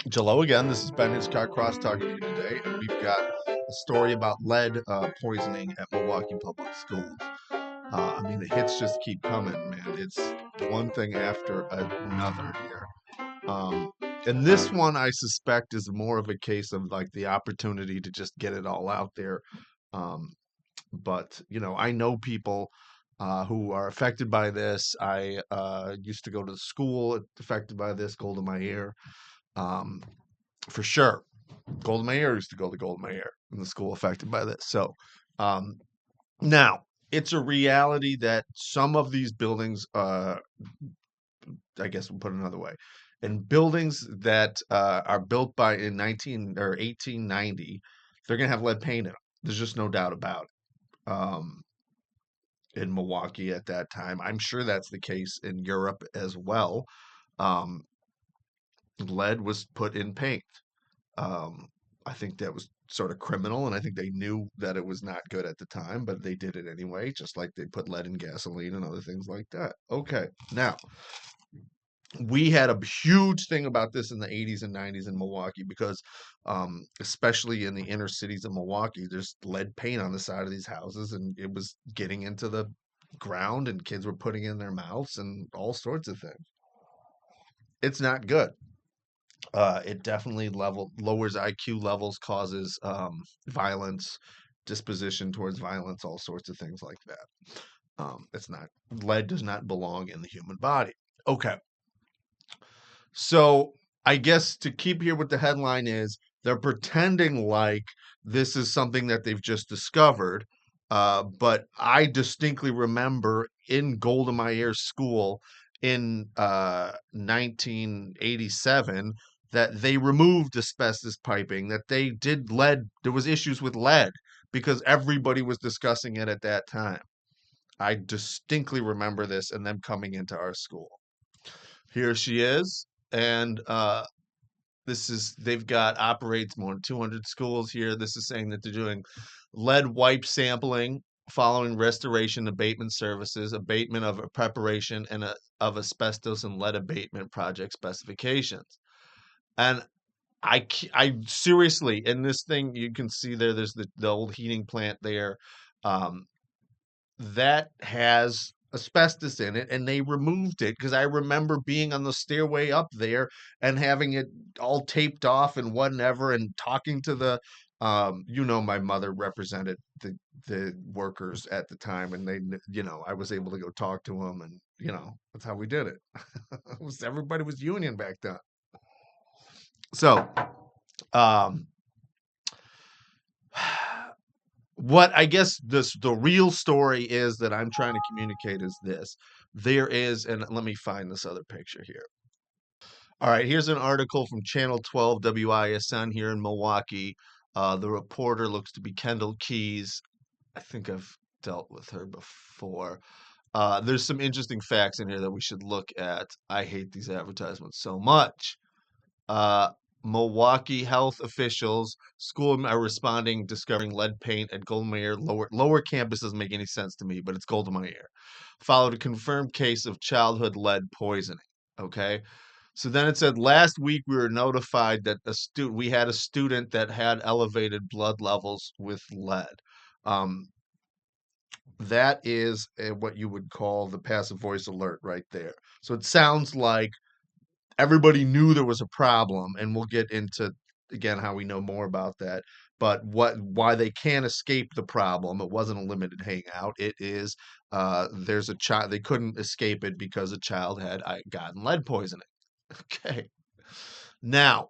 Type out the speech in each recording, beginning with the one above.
Hello again. This has been Hitchcock Cross talking to you today, and we've got a story about lead poisoning at Milwaukee Public Schools. The hits just keep coming, man. It's one thing after another here. Um, and this one, I suspect, is more of a case of like the opportunity to just get it all out there. Um, but I know people who are affected by this. I used to go to school affected by this, gold in my ear. Um, for sure. Golda Meir used to go to Golda Meir in the school affected by this. So um, now it's a reality that some of these buildings, I guess we'll put it another way, in buildings that are built by in 19 or 1890, they're gonna have lead paint in them. There's just no doubt about it. In Milwaukee at that time, I'm sure that's the case in Europe as well. Um, Lead was put in paint. Um, I think that was sort of criminal, and I think they knew that it was not good at the time, but they did it anyway, just like they put lead in gasoline and other things like that. Okay, now we had a huge thing about this in the 80s and 90s in Milwaukee because, especially in the inner cities of Milwaukee, there's lead paint on the side of these houses, and it was getting into the ground, and kids were putting it in their mouths and all sorts of things. It's not good. It definitely lowers IQ levels, causes violence, disposition towards violence, all sorts of things like that. It's not Lead does not belong in the human body. Okay, so I guess to keep here what the headline is, they're pretending like this is something that they've just discovered. But I distinctly remember in Golda Meir school in 1987 that they removed asbestos piping, that they did lead, there was issues with lead because everybody was discussing it at that time. I distinctly remember this and them coming into our school. Here she is, and they've got operates more than 200 schools here. This is saying that they're doing lead wipe sampling following restoration abatement services, abatement of a preparation and of asbestos and lead abatement project specifications. And I seriously, in this thing, you can see there's the old heating plant there. Um, that has asbestos in it, and they removed it because I remember being on the stairway up there and having it all taped off and whatever, and talking to my mother represented the workers at the time, and I was able to go talk to them, and that's how we did it. Everybody was union back then. So um what I guess the real story is that I'm trying to communicate is this. There is, and let me find this other picture here. All right, here's an article from Channel 12 WISN here in Milwaukee. The reporter looks to be Kendall Keys. I think I've dealt with her before. There's some interesting facts in here that we should look at. I hate these advertisements so much. Uh, Milwaukee health officials, school are responding, discovering lead paint at Golda Meir lower campus doesn't make any sense to me, but it's Golda Meir. Followed a confirmed case of childhood lead poisoning. Okay, so then it said last week we were notified that we had a student that had elevated blood levels with lead. Um, that is what you would call the passive voice alert right there. So it sounds like everybody knew there was a problem, and we'll get into again how we know more about that. But why they can't escape the problem? It wasn't a limited hangout. It is there's a child, they couldn't escape it because a child had gotten lead poisoning. Okay, now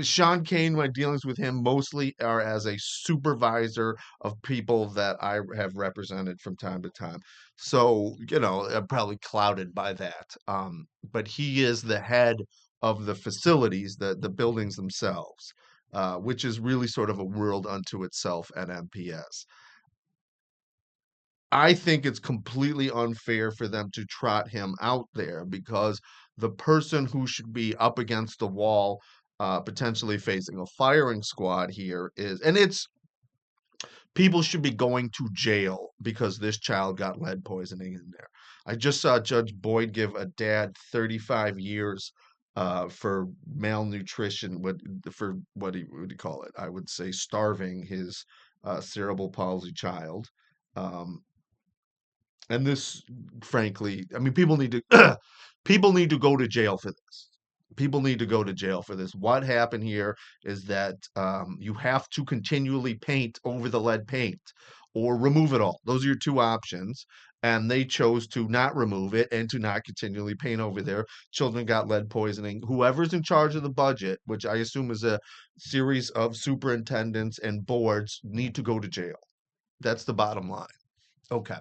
Sean Kane, my dealings with him mostly are as a supervisor of people that I have represented from time to time. So, I'm probably clouded by that. But he is the head of the facilities, the buildings themselves, which is really sort of a world unto itself at MPS. I think it's completely unfair for them to trot him out there because the person who should be up against the wall, potentially facing a firing squad here and it's people should be going to jail because this child got lead poisoning in there. I just saw Judge Boyd give a dad 35 years for malnutrition, what do you call it? I would say starving his cerebral palsy child. Um, and this, frankly, I mean, people need to people need to go to jail for this. People need to go to jail for this. What happened here is that you have to continually paint over the lead paint or remove it all. Those are your two options. And they chose to not remove it and to not continually paint over there. Children got lead poisoning. Whoever's in charge of the budget, which I assume is a series of superintendents and boards, need to go to jail. That's the bottom line. Okay.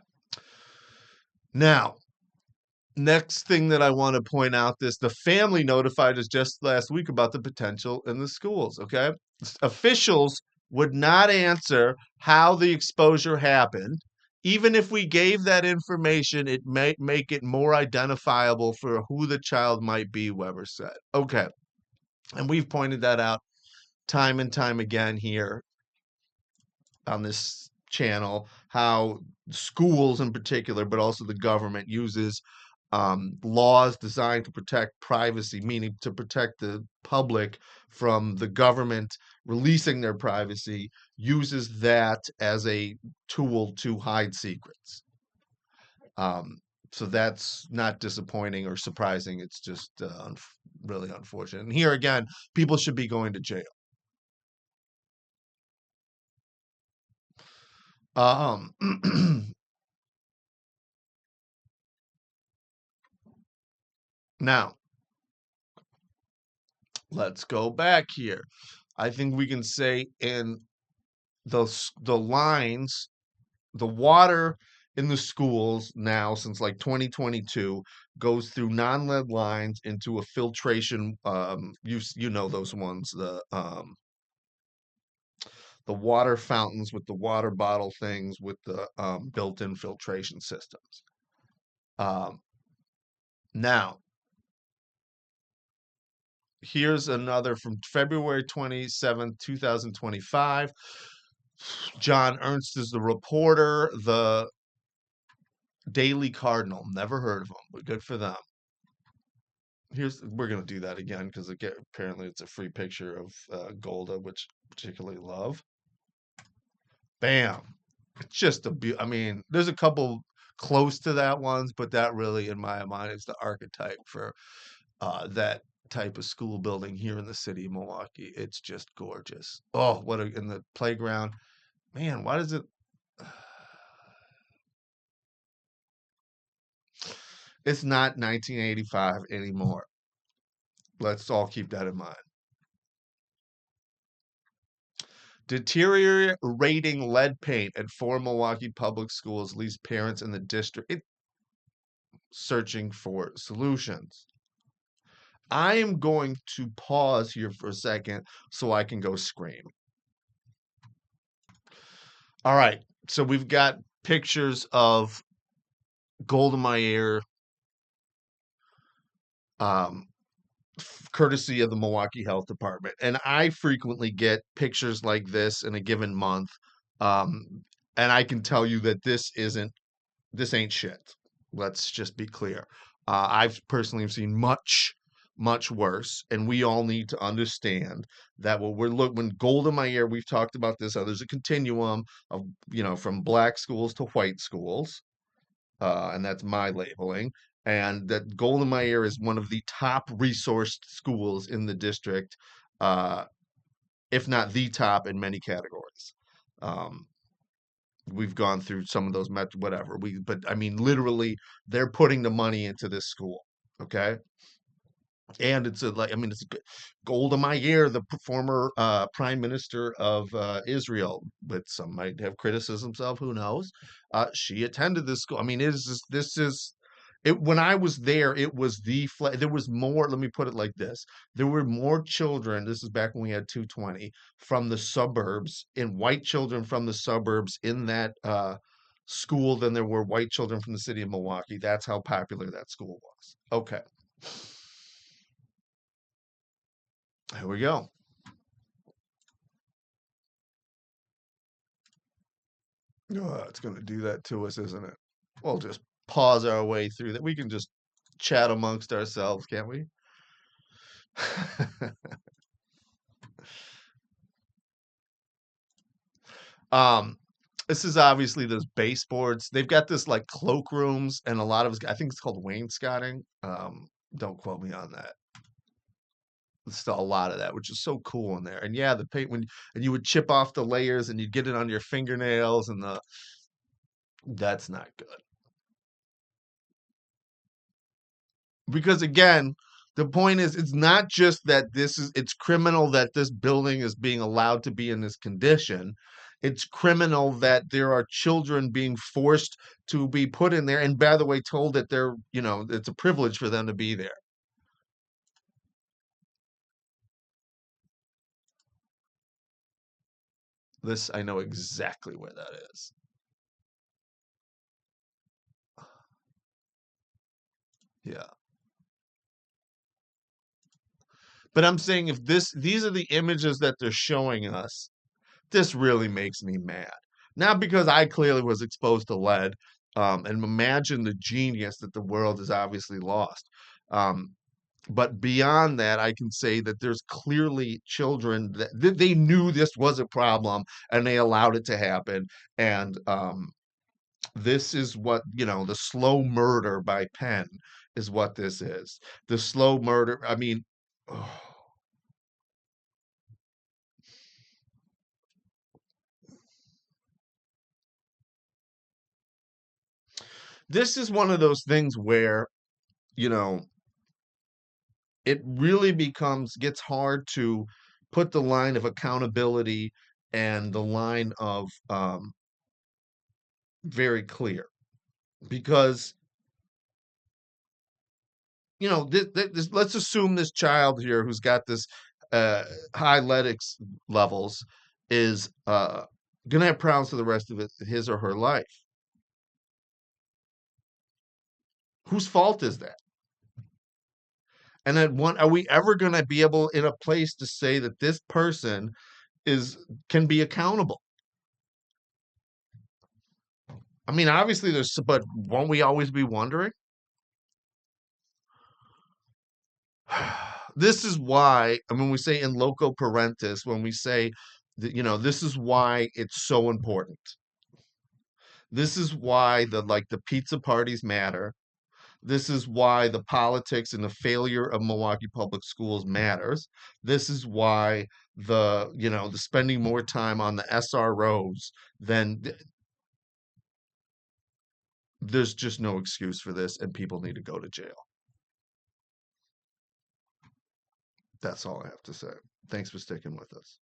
Now, next thing that I want to point out is the family notified us just last week about the potential in the schools. Okay. Officials would not answer how the exposure happened. Even if we gave that information, it might make it more identifiable for who the child might be, Weber said. Okay. And we've pointed that out time and time again here on this channel, how schools in particular, but also the government uses laws designed to protect privacy, meaning to protect the public from the government releasing their privacy, uses that as a tool to hide secrets. Um, so that's not disappointing or surprising. It's just really unfortunate. And here again, people should be going to jail. Um, now, let's go back here. I think we can say in the lines, the water in the schools now since like 2022 goes through non-lead lines into a filtration. You know those ones, the water fountains with the water bottle things with the built-in filtration systems. Um, Now, here's another from February 27th, 2025. John Ernst is the reporter. The Daily Cardinal. Never heard of them, but good for them. We're gonna do that again because apparently it's a free picture of Golda, which I particularly love. Bam! It's just I mean, there's a couple close to that ones, but that really, in my mind, is the archetype for that type of school building here in the city of Milwaukee. It's just gorgeous. Oh, in the playground, man! Why does it? It's not 1985 anymore. Let's all keep that in mind. Deteriorating lead paint at 4 Milwaukee public schools leaves parents in the district searching for solutions. I am going to pause here for a second so I can go scream. All right, so we've got pictures of Golda Meir, um, courtesy of the Milwaukee Health Department. And I frequently get pictures like this in a given month. Um, and I can tell you that this ain't shit. Let's just be clear. I've personally seen much worse, and we all need to understand that when Golda Meir, we've talked about this. There's a continuum of from black schools to white schools, and that's my labeling. And that Golda Meir is one of the top resourced schools in the district, uh, if not the top in many categories. Um, we've gone through some of those whatever but I mean, literally, they're putting the money into this school. Okay. And it's a Golda Meir, the former prime minister of Israel, but some might have criticisms of, who knows. She attended this school. I mean, this is it. When I was there, it was there was more. Let me put it like this: there were more children. This is back when we had 220 from the suburbs, in white children from the suburbs in that school than there were white children from the city of Milwaukee. That's how popular that school was. Okay. Here we go. It's going to do that to us, isn't it? We'll just pause our way through that. We can just chat amongst ourselves, can't we? Um, this is obviously those baseboards. They've got this like cloakrooms and a lot of, I think it's called wainscoting. Don't quote me on that. There's still a lot of that, which is so cool in there. And yeah, the paint when and you would chip off the layers and you'd get it on your fingernails and the that's not good. Because again, the point is it's not just that it's criminal that this building is being allowed to be in this condition. It's criminal that there are children being forced to be put in there and by the way told that it's a privilege for them to be there. This I know exactly where that is. Yeah. But I'm saying if these are the images that they're showing us, this really makes me mad. Not because I clearly was exposed to lead, and imagine the genius that the world has obviously lost. Um, but beyond that, I can say that there's clearly children that they knew this was a problem and they allowed it to happen. And this is what, the slow murder by pen is what this is. The slow murder. I mean, oh, this is one of those things where, you know, it really gets hard to put the line of accountability and the line of very clear because let's assume this child here who's got this uh, high levels is gonna have problems for the rest of his or her life. Whose fault is that? And then are we ever gonna be able in a place to say that this person is can be accountable? I mean, obviously but won't we always be wondering? This is why, I mean, we say in loco parentis, when we say that, this is why it's so important. This is why the pizza parties matter. This is why the politics and the failure of Milwaukee Public Schools matters. This is why the spending more time on the SROs than there's just no excuse for this, and people need to go to jail. That's all I have to say. Thanks for sticking with us.